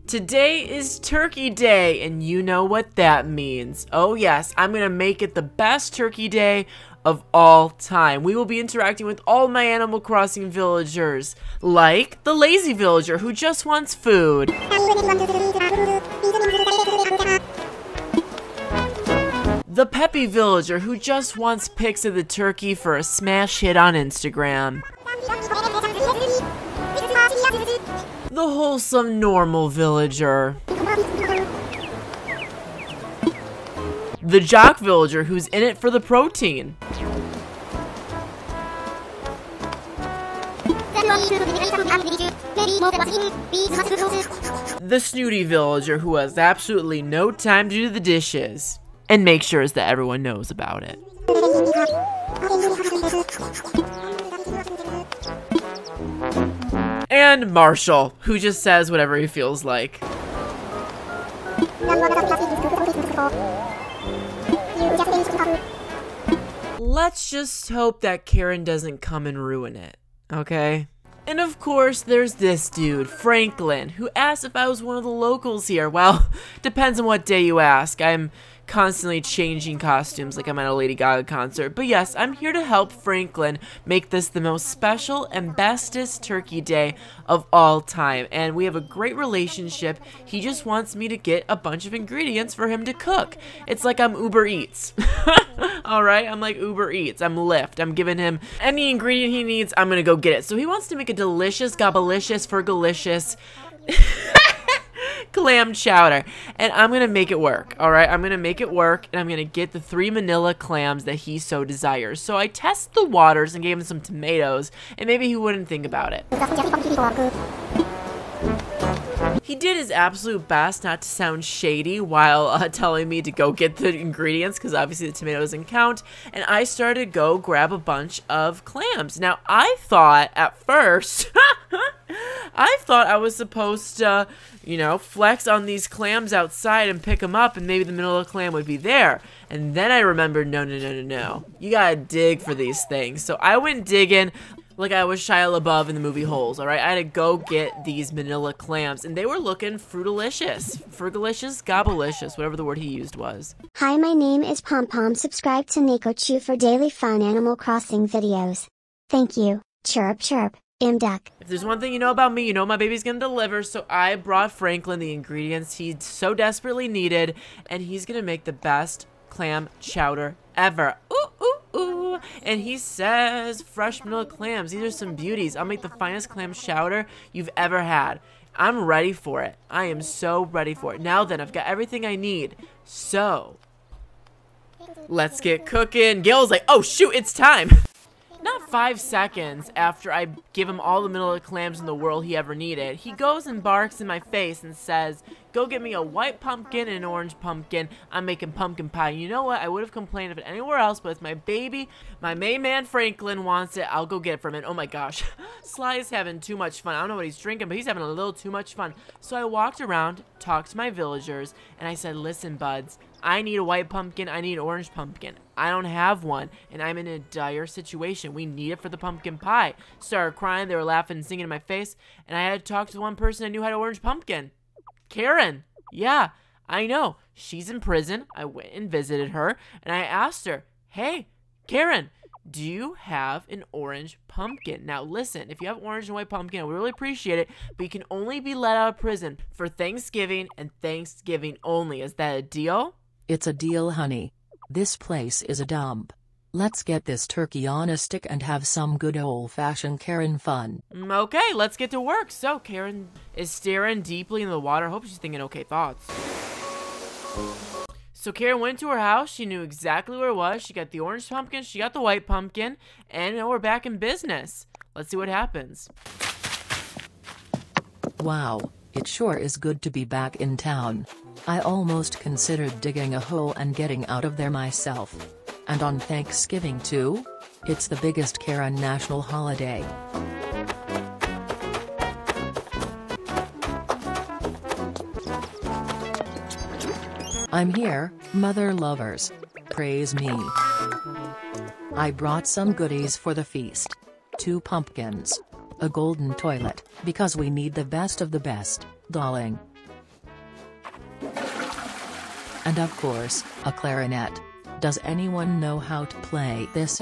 Today is Turkey Day, and you know what that means. Oh yes, I'm gonna make it the best Turkey Day of all time. We will be interacting with all my Animal Crossing villagers, like the lazy villager who just wants food. The peppy villager who just wants pics of the turkey for a smash hit on Instagram. The wholesome normal villager. The jock villager who's in it for the protein. The snooty villager who has absolutely no time to do the dishes and make sure that everyone knows about it. And Marshall, who just says whatever he feels like. Let's just hope that Karen doesn't come and ruin it, okay? And of course, there's this dude, Franklin, who asked if I was one of the locals here. Well, depends on what day you ask. I'm constantly changing costumes like I'm at a Lady Gaga concert. But yes, I'm here to help Franklin make this the most special and bestest turkey day of all time. And we have a great relationship. He just wants me to get a bunch of ingredients for him to cook. It's like I'm Uber Eats. Alright, I'm like Uber Eats. I'm Lyft. I'm giving him any ingredient he needs, I'm gonna go get it. So he wants to make a delicious, gobalicious, fergalicious clam chowder, and I'm gonna make it work. All right, I'm gonna make it work, and I'm gonna get the 3 manila clams that he so desires. So I tested the waters and gave him some tomatoes, and maybe he wouldn't think about it. He did his absolute best not to sound shady while telling me to go get the ingredients, because obviously the tomatoes didn't count, and I started to go grab a bunch of clams. Now, I thought at first, I thought I was supposed to, you know, flex on these clams outside and pick them up, and maybe the manila clam would be there. And then I remembered, no. You gotta dig for these things. So I went digging like I was Shia LaBeouf in the movie Holes, alright? I had to go get these manila clams, and they were looking fruitalicious. Fergalicious, gobalicious, whatever the word he used was. Hi, my name is Pom Pom. Subscribe to Nikachu for daily fun Animal Crossing videos. Thank you. Chirp chirp, duck. If there's one thing you know about me, you know my baby's gonna deliver, so I brought Franklin the ingredients he so desperately needed, and he's gonna make the best clam chowder ever. Ooh, ooh, ooh. And he says, fresh manila clams, these are some beauties. I'll make the finest clam chowder you've ever had. I'm ready for it. I am so ready for it. Now then, I've got everything I need. So, let's get cooking. Gail's like, oh shoot, it's time. Not 5 seconds after I give him all the manila clams in the world he ever needed, he goes and barks in my face and says, go get me a white pumpkin and an orange pumpkin. I'm making pumpkin pie. You know what? I would have complained if it anywhere else, but it's my baby. My main man Franklin wants it. I'll go get it from him. Oh my gosh. Sly is having too much fun. I don't know what he's drinking, but he's having a little too much fun. So I walked around, talked to my villagers, and I said, listen, buds, I need a white pumpkin. I need an orange pumpkin. I don't have one, and I'm in a dire situation. We need it for the pumpkin pie. Started crying. They were laughing and singing in my face, and I had to talk to the one person I knew had an orange pumpkin. Karen. Yeah, I know. She's in prison. I went and visited her, and I asked her, hey, Karen, do you have an orange pumpkin? Now, listen, if you have orange and white pumpkin, I would really appreciate it, but you can only be let out of prison for Thanksgiving and Thanksgiving only. Is that a deal? It's a deal, honey. This place is a dump. Let's get this turkey on a stick and have some good old-fashioned Karen fun. Okay, let's get to work. So, Karen is staring deeply in the water. Hope she's thinking okay thoughts. So, Karen went to her house. She knew exactly where it was. She got the orange pumpkin. She got the white pumpkin. And now we're back in business. Let's see what happens. Wow, it sure is good to be back in town. I almost considered digging a hole and getting out of there myself. And on Thanksgiving too? It's the biggest Karen national holiday. I'm here, mother lovers. Praise me. I brought some goodies for the feast. 2 pumpkins. A golden toilet, because we need the best of the best, darling. And of course, a clarinet. Does anyone know how to play this?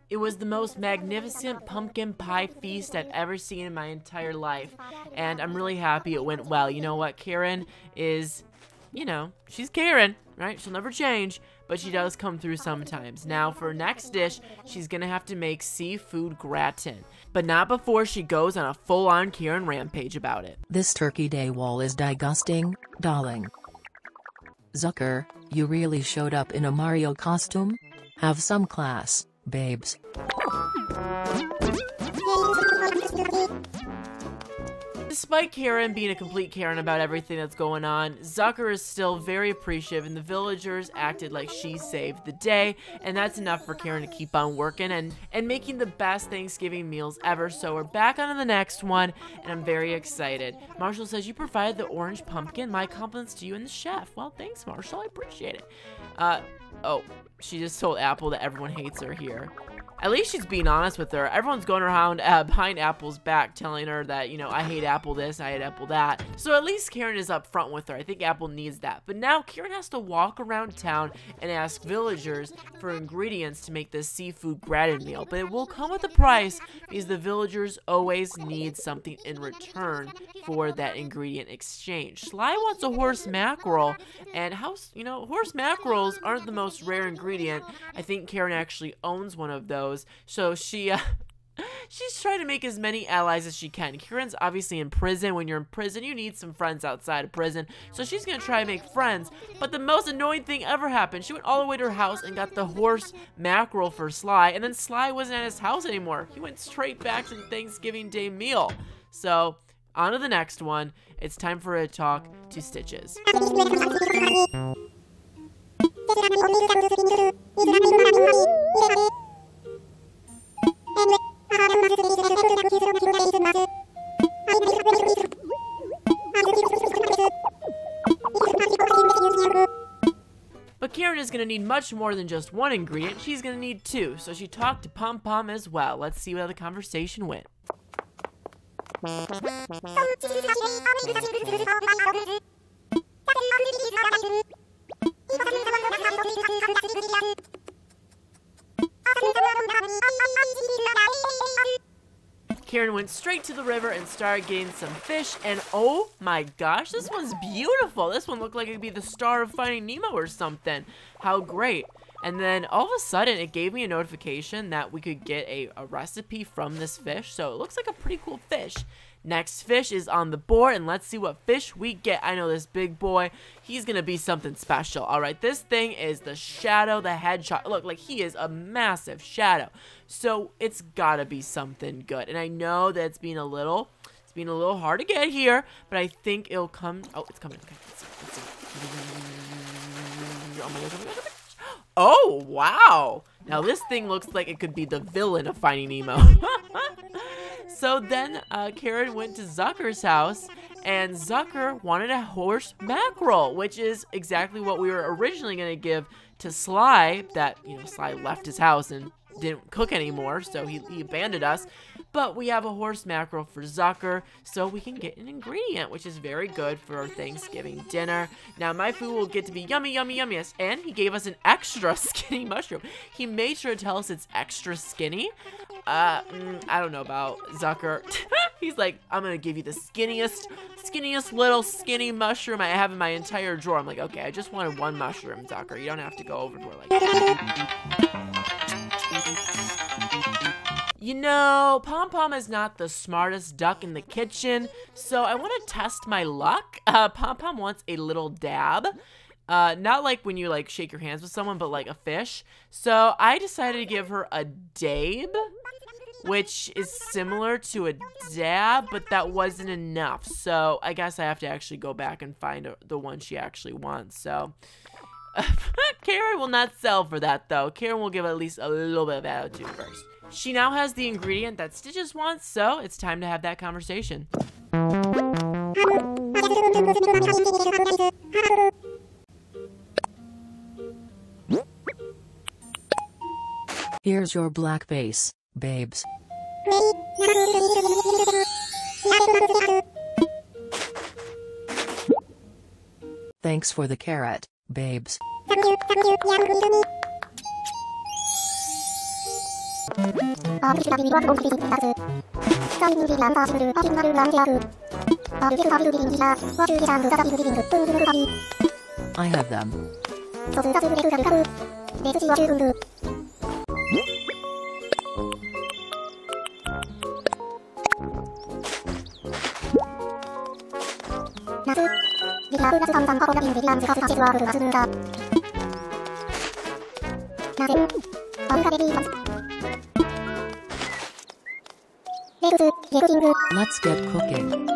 It was the most magnificent pumpkin pie feast I've ever seen in my entire life, and I'm really happy it went well. You know what, Karen is, you know, she's Karen, right? She'll never change, but she does come through sometimes. Now, for her next dish, she's gonna have to make seafood gratin, but not before she goes on a full-on Karen rampage about it. This turkey day wall is disgusting, darling. Zucker, you really showed up in a Mario costume? Have some class, babes. Despite Karen being a complete Karen about everything that's going on, Zucker is still very appreciative, and the villagers acted like she saved the day, and that's enough for Karen to keep on working and making the best Thanksgiving meals ever. So we're back on to the next one, and I'm very excited. Marshall says, you provided the orange pumpkin. My compliments to you and the chef. Well, thanks, Marshall. I appreciate it. Oh, she just told Apple that everyone hates her here. At least she's being honest with her. Everyone's going around behind Apple's back telling her that, you know, I hate Apple this, I hate Apple that. So at least Karen is up front with her. I think Apple needs that. But now Karen has to walk around town and ask villagers for ingredients to make this seafood gratin meal. But it will come with a price because the villagers always need something in return for that ingredient exchange. Sly wants a horse mackerel, and horse mackerels aren't the most rare ingredient. I think Karen actually owns one of those. So she's trying to make as many allies as she can. Karen's obviously in prison. When you're in prison, you need some friends outside of prison. So she's going to try and make friends. But the most annoying thing ever happened. She went all the way to her house and got the horse mackerel for Sly. And then Sly wasn't at his house anymore. He went straight back to the Thanksgiving Day meal. So on to the next one. It's time for her to talk to Stitches. But Karen is going to need much more than just one ingredient. She's going to need two. So she talked to Pom Pom as well. Let's see how the conversation went. Karen went straight to the river and started getting some fish, and oh my gosh, this one's beautiful. This one looked like it could be the star of Finding Nemo or something. How great. And then all of a sudden it gave me a notification that we could get a recipe from this fish, so it looks like a pretty cool fish. Next fish is on the board, and let's see what fish we get. I know this big boy, he's gonna be something special. All right, this thing is the Shadow the Hedgehog. Look, like he is a massive shadow, so it's gotta be something good. And I know that it's been a little hard to get here, but I think it'll come. Oh, it's coming. Okay, let's see. Oh my gosh, oh my gosh, oh my gosh. Oh wow! Now this thing looks like it could be the villain of Finding Nemo. So then Karen went to Zucker's house, and Zucker wanted a horse mackerel, which is exactly what we were originally going to give to Sly. That, Sly left his house and didn't cook anymore, so he abandoned us. But we have a horse mackerel for Zucker, so we can get an ingredient, which is very good for our Thanksgiving dinner. Now, my food will get to be yummy, yummy, yummiest, and he gave us an extra skinny mushroom. He made sure to tell us it's extra skinny. I don't know about Zucker. He's like, I'm gonna give you the skinniest little skinny mushroom I have in my entire drawer. I'm like, okay, I just wanted one mushroom, Zucker. You don't have to go overboard like that. You know, Pom Pom is not the smartest duck in the kitchen, so I want to test my luck. Pom Pom wants a little dab. Not like when you like shake your hands with someone, but like a fish. So I decided to give her a dabe, which is similar to a dab, but that wasn't enough. So I guess I have to actually go back and find the one she actually wants. So Karen will not sell for that though. Karen will give at least a little bit of attitude first. She now has the ingredient that Stitches wants, so it's time to have that conversation. Here's your black face, babes. Thanks for the carrot, babes. I have them. Let's get cooking.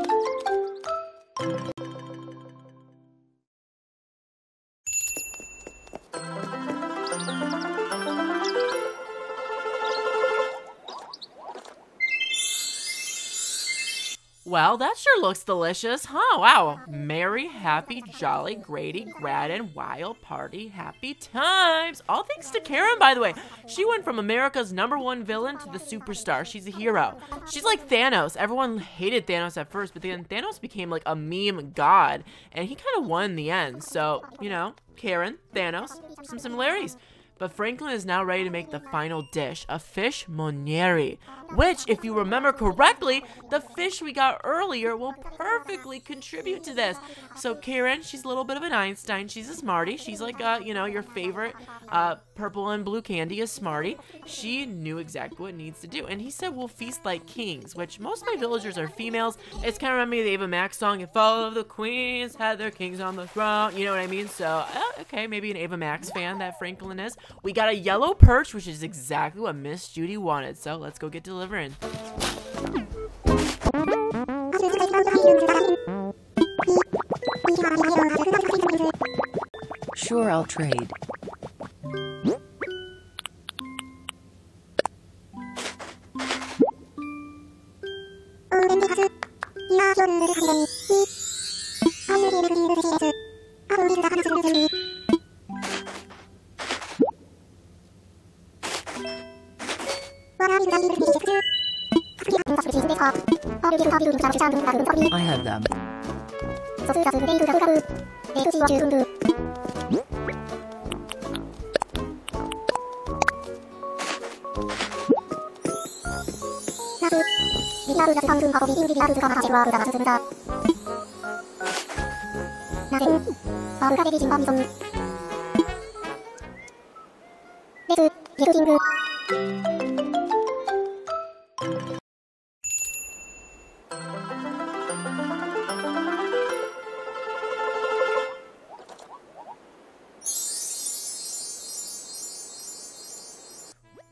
Well, that sure looks delicious, huh? Wow. Merry, happy, jolly, Grady, Grad, and Wild Party, happy times. All thanks to Karen, by the way. She went from America's #1 villain to the superstar. She's a hero. She's like Thanos. Everyone hated Thanos at first, but then Thanos became like a meme god, and he kind of won in the end. So, you know, Karen, Thanos, some similarities. But Franklin is now ready to make the final dish, a fish monieri, which, if you remember correctly, the fish we got earlier will perfectly contribute to this. So Karen, she's a little bit of an Einstein. She's a smarty. She's like, you know, your favorite purple and blue candy is Smarty. She knew exactly what it needs to do. And he said we'll feast like kings, which most of my villagers are females. It's kind of reminding me of the Ava Max song, if all of the queens had their kings on the throne. You know what I mean? So, okay, maybe an Ava Max fan that Franklin is. We got a yellow perch, which is exactly what Miss Judy wanted. So let's go get delivering. Sure, I'll trade. I have them.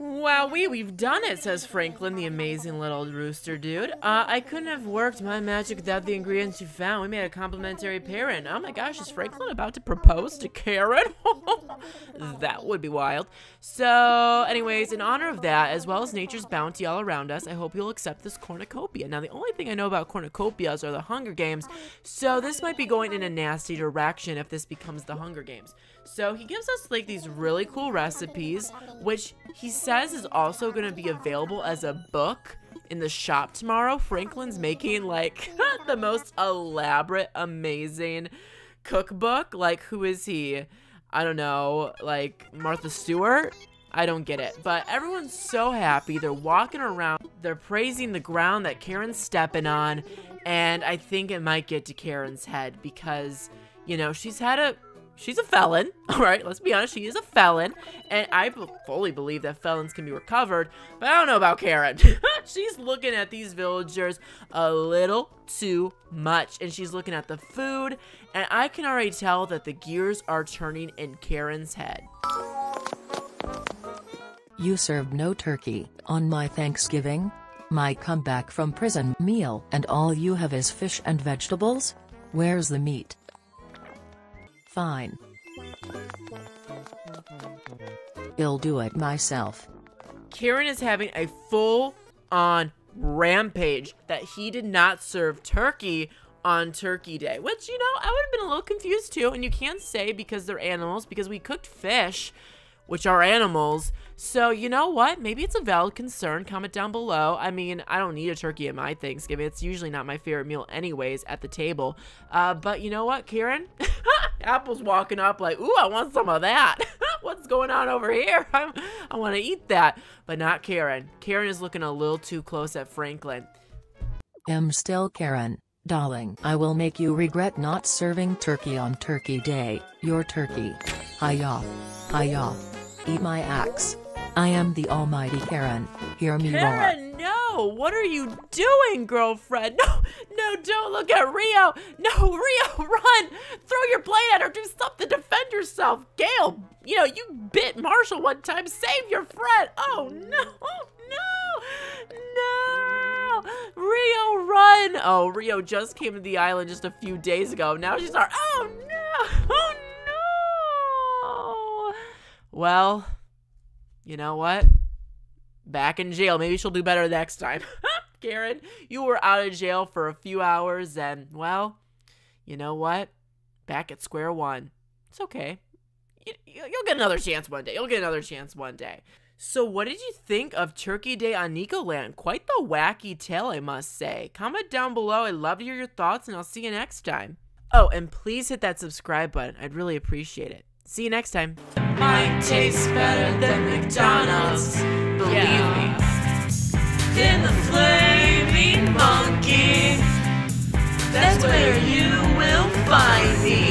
Wowee, we've done it, says Franklin, the amazing little rooster dude. I couldn't have worked my magic without the ingredients you found. We made a complimentary pairing. Oh my gosh, is Franklin about to propose to Karen? That would be wild. So, anyways, in honor of that, as well as nature's bounty all around us, I hope you'll accept this cornucopia. Now, the only thing I know about cornucopias are the Hunger Games, so this might be going in a nasty direction if this becomes the Hunger Games. So he gives us like these really cool recipes, which he says is also going to be available as a book in the shop tomorrow. Franklin's making like the most elaborate, amazing cookbook. Like, who is he? I don't know, like Martha Stewart? I don't get it. But everyone's so happy. They're walking around. They're praising the ground that Karen's stepping on. And I think it might get to Karen's head because, you know, she's had she's a felon. All right, let's be honest, she is a felon. And I fully believe that felons can be recovered. But I don't know about Karen. She's looking at these villagers a little too much. And she's looking at the food. And I can already tell that the gears are turning in Karen's head. You served no turkey on my Thanksgiving? My comeback from prison meal, and all you have is fish and vegetables? Where's the meat? Fine. I'll do it myself. Karen is having a full-on rampage that he did not serve turkey on Turkey Day, which, you know, I would have been a little confused too, and you can't say because they're animals, because we cooked fish, which are animals. So, you know what? Maybe it's a valid concern. Comment down below. I mean, I don't need a turkey at my Thanksgiving. It's usually not my favorite meal anyways at the table. But you know what, Karen? Apple's walking up like, ooh, I want some of that. What's going on over here? I want to eat that. But not Karen. Karen is looking a little too close at Franklin. I'm still Karen, darling. I will make you regret not serving turkey on Turkey Day. Your turkey. Hiya. Hiya. Eat my axe. I am the almighty Karen. Hear me roar. Karen, no! What are you doing, girlfriend? No, no, don't look at Rio! No, Rio, run! Throw your blade at her! Do something! Defend yourself! Gail, you know, you bit Marshall one time. Save your friend! Oh, no! No! Rio, run! Oh, Rio just came to the island just a few days ago. Now she's our... Oh, no! Oh, no! Well... You know what? Back in jail. Maybe she'll do better next time. Karen, you were out of jail for a few hours and, well, you know what? Back at square one. It's okay. You'll get another chance one day. You'll get another chance one day. So what did you think of Turkey Day on Nicoland? Quite the wacky tale, I must say. Comment down below. I'd love to hear your thoughts, and I'll see you next time. Oh, and please hit that subscribe button. I'd really appreciate it. See you next time. Might taste better than McDonald's, believe me. In the